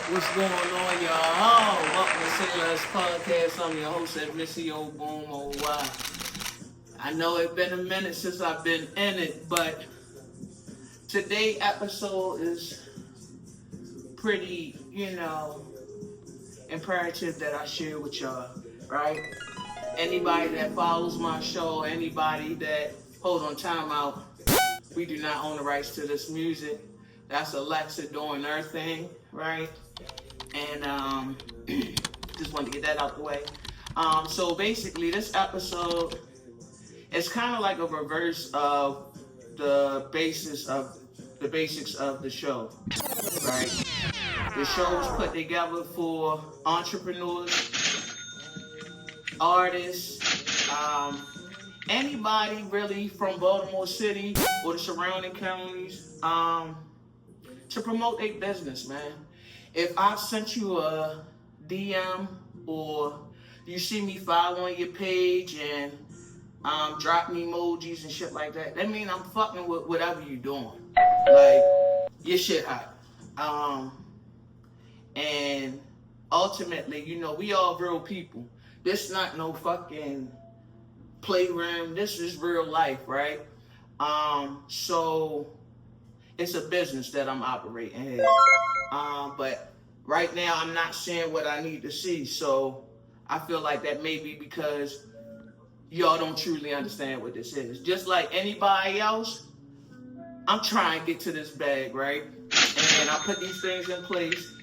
What's going on, y'all? Oh, welcome to Sayless podcast. I'm your host at MissiO. Boom, oh, wow. I know it's been a minute since I've been in it, but today's episode is pretty, imperative that I share with y'all, right? Anybody that follows my show, anybody that, hold on, time out. We do not own the rights to this music. That's Alexa doing her thing, right? And just wanted to get that out the way. So basically, this episode is kind of like a reverse of the basics of the show, right? The show was put together for entrepreneurs, artists, anybody really from Baltimore City or the surrounding counties, to promote their business, man. If I sent you a DM or you see me following your page and dropping emojis and shit like that, that means I'm fucking with whatever you doing. Like, your shit hot. And ultimately, we all real people. This not no fucking playroom. This is real life, right? So it's a business that I'm operating here. But right now I'm not seeing what I need to see. So I feel like that may be because y'all don't truly understand what this is. Just like anybody else, I'm trying to get to this bag, right? And I put these things in place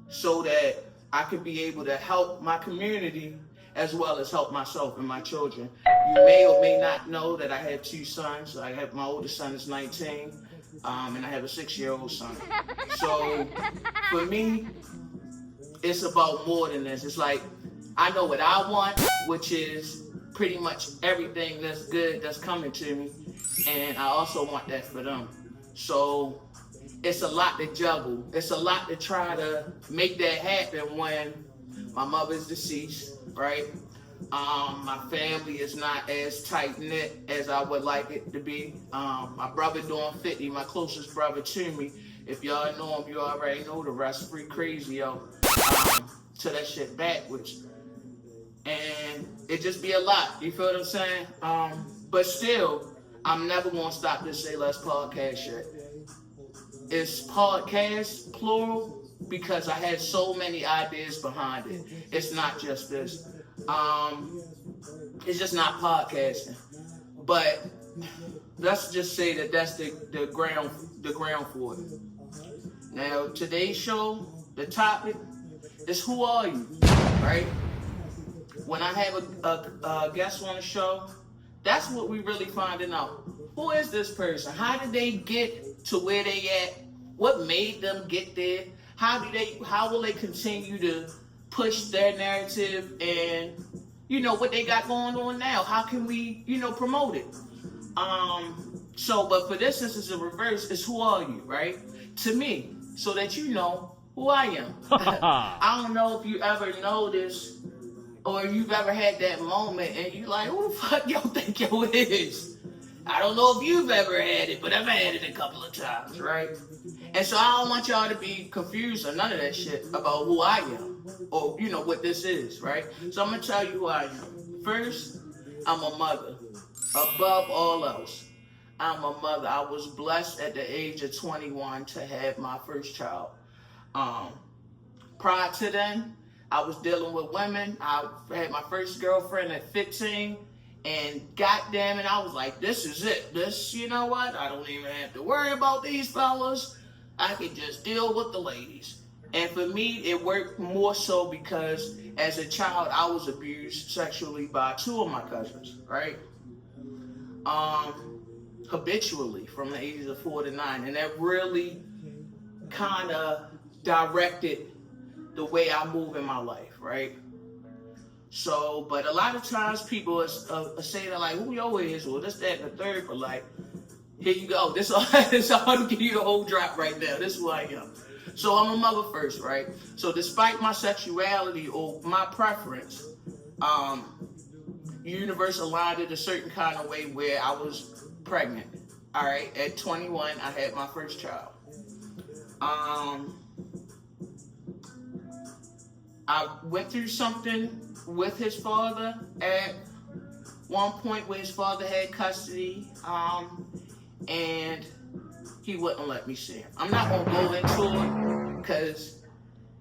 so that I can be able to help my community as well as help myself and my children. You may or may not know that I have two sons. I have my oldest son is 19, and I have a 6-year-old son. So for me, it's about more than this. It's like I know what I want, which is pretty much everything that's good that's coming to me, and I also want that for them. So it's a lot to juggle. It's a lot to try to make that happen when my mother's deceased, right? My family is not as tight knit as I would like it to be. My brother doing 50, my closest brother to me. If y'all know him, you already know the rest. Free crazy, yo. To that shit backwards. And it just be a lot. You feel what I'm saying? But still, I'm never gonna stop this Say Less podcast shit. It's podcast plural because I had so many ideas behind it. It's not just this. It's just not podcasting. But let's just say that that's the ground for it. Now today's show, the topic is who are you, right? When I have a guest on the show, that's what we really finding out. Who is this person? How did they get to where they at? What made them get there? How will they continue to push their narrative and what they got going on now? How can we, promote it? But for this instance, the reverse is who are you, right? To me, so that you know who I am. I don't know if you ever noticed or you've ever had that moment and you like, who the fuck y'all think yo is? I don't know if you've ever had it, but I've had it a couple of times, right? And so I don't want y'all to be confused or none of that shit about who I am or, what this is, right? So I'm going to tell you who I am. First, I'm a mother. Above all else, I'm a mother. I was blessed at the age of 21 to have my first child. Prior to then, I was dealing with women. I had my first girlfriend at 15. And goddamn it, I was like, this is it. This, you know what? I don't even have to worry about these fellas. I can just deal with the ladies. And for me, it worked more so because as a child, I was abused sexually by 2 of my cousins, right? Habitually from the ages of 4 to 9. And that really kind of directed the way I move in my life, right? So, but a lot of times people say that like, who yo is, or this, that, and the third, but like, here you go. This I'm give you the whole drop right now. This is who I am. So I'm a mother first, right? So despite my sexuality or my preference, universe aligned it a certain kind of way where I was pregnant. All right, at 21, I had my first child. I went through something with his father at one point where his father had custody, and he wouldn't let me see him. I'm not gonna go into it because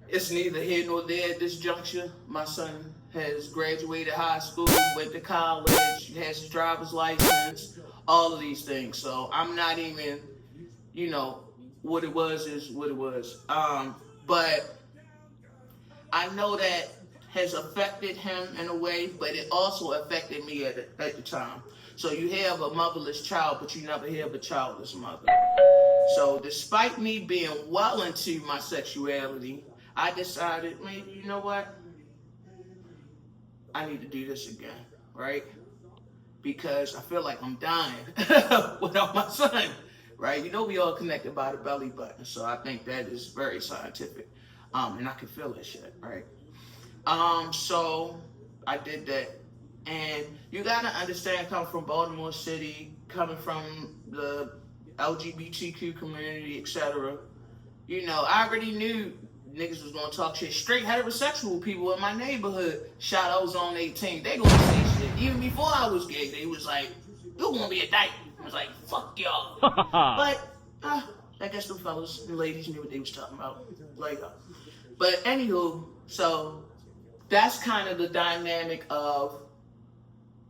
it's neither here nor there at this juncture. My son has graduated high school, went to college, has his driver's license, all of these things. So I'm not even, what it was is what it was. But I know that has affected him in a way, but it also affected me at the time. So you have a motherless child, but you never have a childless mother. So despite me being well into my sexuality, I decided, maybe, you know what? I need to do this again, right? Because I feel like I'm dying without my son, right? We all connected by the belly button. So I think that is very scientific. And I can feel that shit, right? So I did that. And you gotta understand, coming from Baltimore City, coming from the LGBTQ community, etc. I already knew niggas was gonna talk shit. Straight heterosexual people in my neighborhood, shout I was on 18, they gonna say shit. Even before I was gay, they was like, you gonna be a dyke. I was like, fuck y'all. But I guess the fellas and ladies knew what they was talking about. But anywho, so that's kind of the dynamic of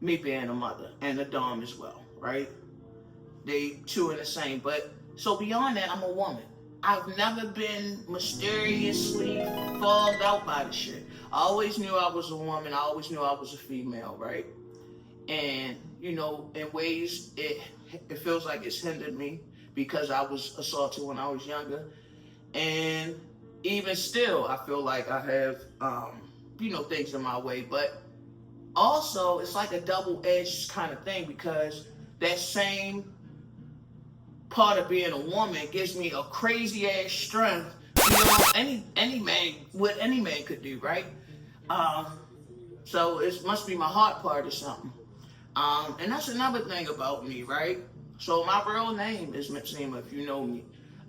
me being a mother and a dom as well, right? They two are the same. But so beyond that, I'm a woman. I've never been mysteriously fogged out by the shit. I always knew I was a woman. I always knew I was a female, right? And, in ways it feels like it's hindered me because I was assaulted when I was younger. And even still, I feel like I have, things in my way. But also, it's like a double-edged kind of thing because that same part of being a woman gives me a crazy ass strength. Any man could do, right? So it must be my heart part or something. And that's another thing about me, right? So my real name is MissiO, if you know me.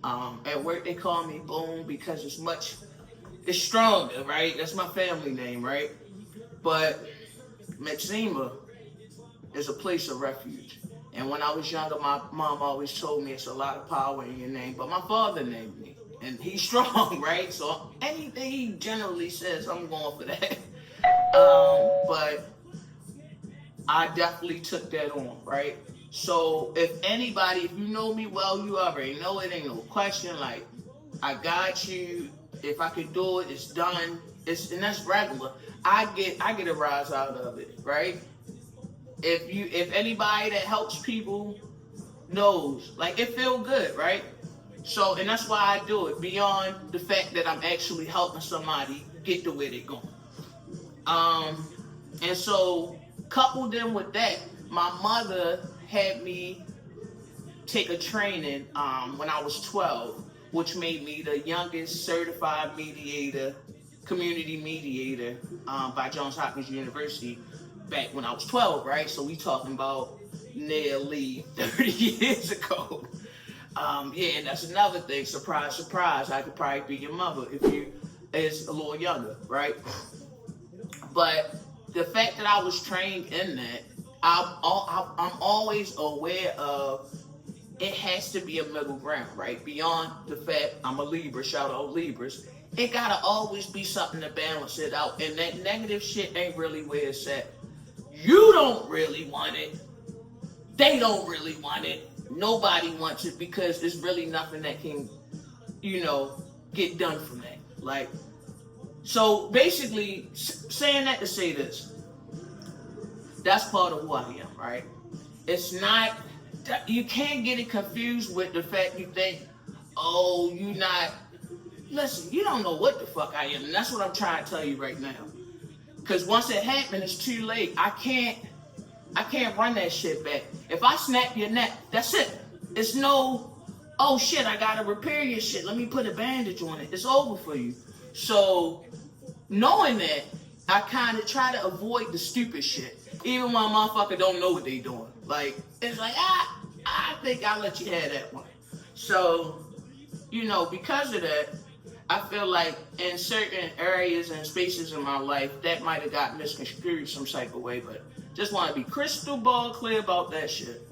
At work they call me Boom because it's stronger, right? That's my family name, right? But MissiO is a place of refuge. And when I was younger, my mom always told me it's a lot of power in your name. But my father named me. And he's strong, right? So anything he generally says, I'm going for that. But I definitely took that on, right? So if you know me well, you already know it ain't no question. Like, I got you. If I can do it, it's done. And that's regular. I get a rise out of it, right? If anybody that helps people knows, like, it feel good, right? So, and that's why I do it, beyond the fact that I'm actually helping somebody get to where they're going. And so, coupled in with that, my mother had me take a training when I was 12, which made me the youngest certified mediator, community mediator by Johns Hopkins University back when I was 12, right? So we talking about nearly 30 years ago. And that's another thing. Surprise, surprise. I could probably be your mother if you is a little younger, right? But the fact that I was trained in that, I'm always aware of it has to be a middle ground, right? Beyond the fact I'm a Libra, shout out Libras, it gotta always be something to balance it out. And that negative shit ain't really where it's at. You don't really want it. They don't really want it. Nobody wants it because there's really nothing that can, get done from that. Like, so basically, saying that to say this, that's part of who I am, right? It's not, you can't get it confused with the fact you think, oh, listen, you don't know what the fuck I am. And that's what I'm trying to tell you right now. Because once it happened, it's too late. I can't run that shit back. If I snap your neck, that's it. It's no, oh shit, I gotta repair your shit. Let me put a bandage on it. It's over for you. So, knowing that, I kind of try to avoid the stupid shit. Even when a motherfucker don't know what they doing. Like, it's like, I think I'll let you have that one. So, because of that, I feel like in certain areas and spaces in my life, that might have got misconstrued some type of way, but just want to be crystal ball clear about that shit.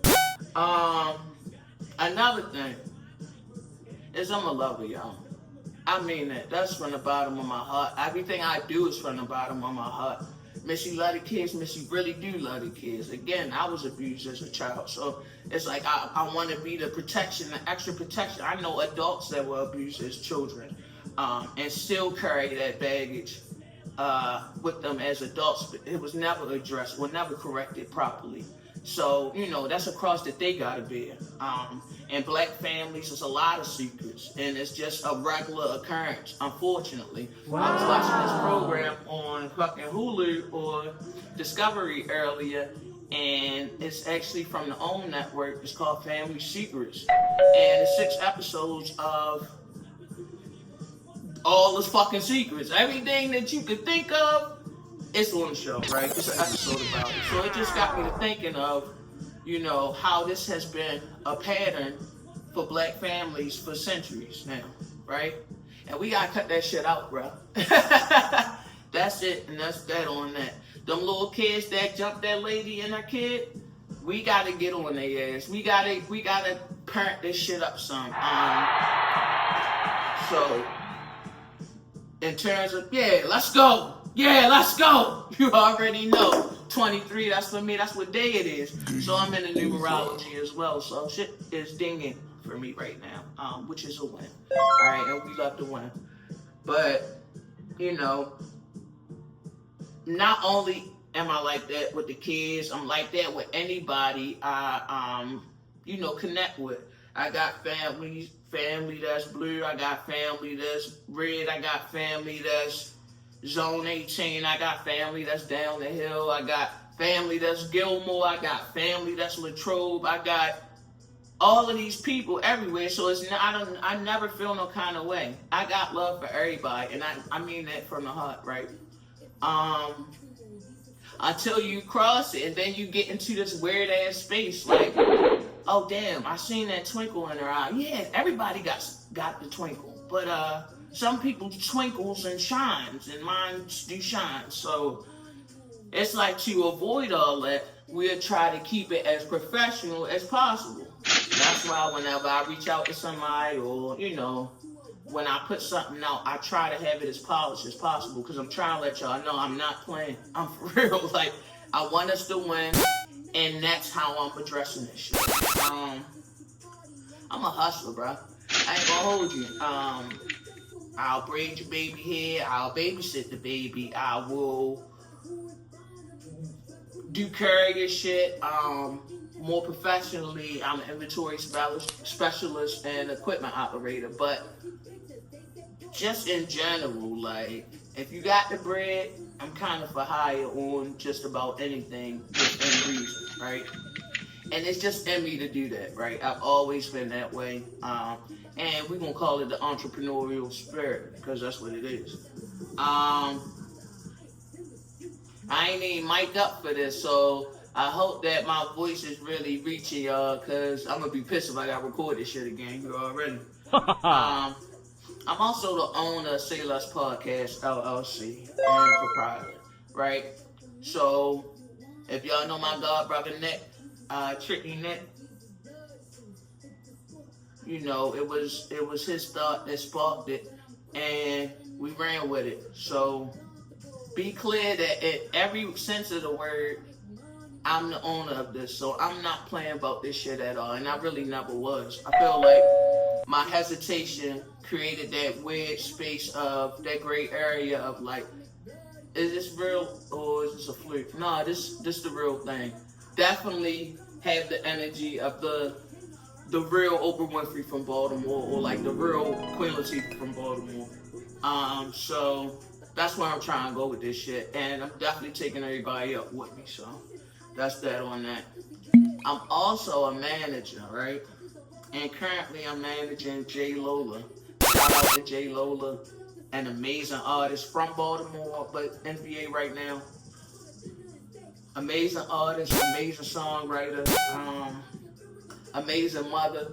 Another thing is I'm a lover, y'all. I mean that. That's from the bottom of my heart. Everything I do is from the bottom of my heart. Missy love the kids. Missy really do love the kids. Again, I was abused as a child, so it's like I want to be the protection, the extra protection. I know adults that were abused as children, and still carry that baggage with them as adults. But it was never addressed, or never corrected properly. So, you know, that's a cross that they gotta bear. In black families, there's a lot of secrets, and it's just a regular occurrence, unfortunately. Wow. I was watching this program on fucking Hulu or Discovery earlier, and it's actually from the OWN network. It's called Family Secrets. And it's 6 episodes of all the fucking secrets. Everything that you could think of, it's on the show, right? It's an episode about it. So it just got me to thinking of, you know, how this has been a pattern for black families for centuries now, right? And we gotta cut that shit out, bro. That's it, and that's that on that. Them little kids that jumped that lady and her kid, we gotta get on their ass. We gotta parent this shit up some. So, in terms of, yeah, let's go. Yeah, let's go. You already know. 23, that's for me. That's what day it is. So I'm in the numerology as well. So shit is dinging for me right now, which is a win. All right, and we love to win. But, you know, not only am I like that with the kids, I'm like that with anybody I, you know, connect with. I got family that's blue. I got family that's red. I got family that's Zone 18, I got family that's down the hill. I got family that's Gilmore. I got family that's Latrobe. I got all of these people everywhere. So it's not, I never feel no kind of way. I got love for everybody, and I mean that from the heart, right? Until you cross it, and then you get into this weird ass space, like, oh damn, I seen that twinkle in her eye. Yeah, everybody got the twinkle, but some people twinkles and shines, and mine do shine. So it's like, to avoid all that, we'll try to keep it as professional as possible. That's why whenever I reach out to somebody, or, you know, when I put something out, I try to have it as polished as possible, because I'm trying to let y'all know I'm not playing. I'm for real. Like, I want us to win, and that's how I'm addressing this shit. I'm a hustler, bro. I ain't gonna hold you. I'll braid your baby hair. I'll babysit the baby. I will do courier shit. More professionally, I'm an inventory specialist and equipment operator. But just in general, like, if you got the bread, I'm kind of for hire on just about anything within reason, right? And it's just in me to do that, right? I've always been that way. And we're going to call it the entrepreneurial spirit, because that's what it is. I ain't even mic'd up for this, so I hope that my voice is really reaching y'all, because I'm going to be pissed if I got to record this shit again. You already. I'm also the owner of Sayless Podcast, LLC, and proprietor, right? So, if y'all know my god brother Nick, Tricky Nick, you know, it was his thought that sparked it, and we ran with it. So be clear that in every sense of the word, I'm the owner of this. So I'm not playing about this shit at all, and I really never was. I feel like my hesitation created that weird space of that gray area of like, is this real or is this a fluke? Nah, this the real thing. Definitely have the energy of the real Oprah Winfrey from Baltimore, or like the real Queen Latifah from Baltimore. So that's where I'm trying to go with this shit, and I'm definitely taking everybody up with me. So that's that on that. I'm also a manager, right? And currently I'm managing J Lola. Shout out to J Lola, an amazing artist from Baltimore, but NBA right now. Amazing artist, amazing songwriter, amazing mother,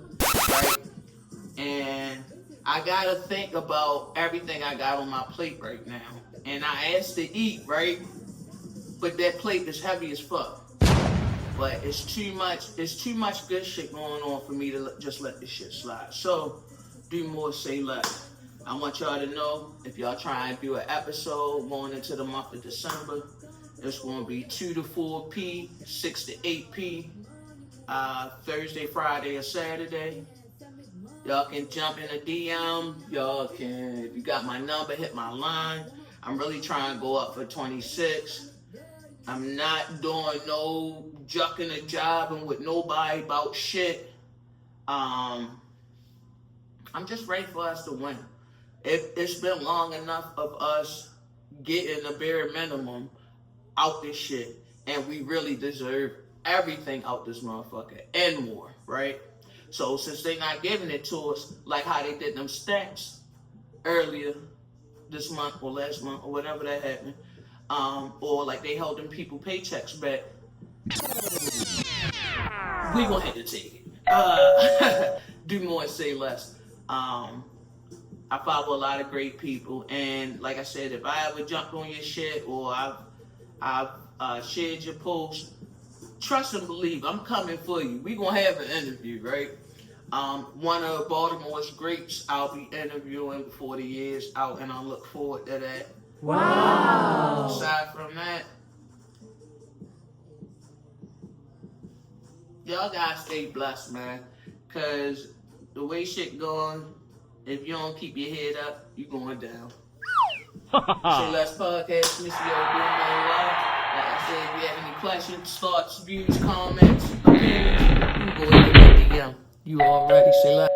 right? And I gotta think about everything I got on my plate right now. And I asked to eat, right? But that plate is heavy as fuck. But it's too much good shit going on for me to just let this shit slide. So, do more, say less. I want y'all to know, if y'all try and do an episode going into the month of December, it's going to be 2 to 4 p, 6 to 8 p, Thursday, Friday, or Saturday. Y'all can jump in a DM. Y'all can, if you got my number, hit my line. I'm really trying to go up for 26. I'm not doing no jucking and jobbing with nobody about shit. I'm just ready for us to win. It's been long enough of us getting the bare minimum out this shit, and we really deserve everything out this motherfucker and more, right? So since they not giving it to us like how they did them stamps earlier this month or last month or whatever that happened, or like they held them people paychecks back, we gonna have to take it. Do more and say less. I follow a lot of great people, and like I said, if I ever jumped on your shit or I've shared your post, trust and believe, I'm coming for you. We gonna have an interview, right? One of Baltimore's greats I'll be interviewing before the year's out, and I look forward to that. Wow. Aside from that, y'all gotta stay blessed, man. Cause the way shit going, if you don't keep your head up, you going down. Say Less Podcast, MissiO, doing my life. Like I said, if you have any questions, thoughts, views, comments, opinions, you can go ahead and DM. You already say less.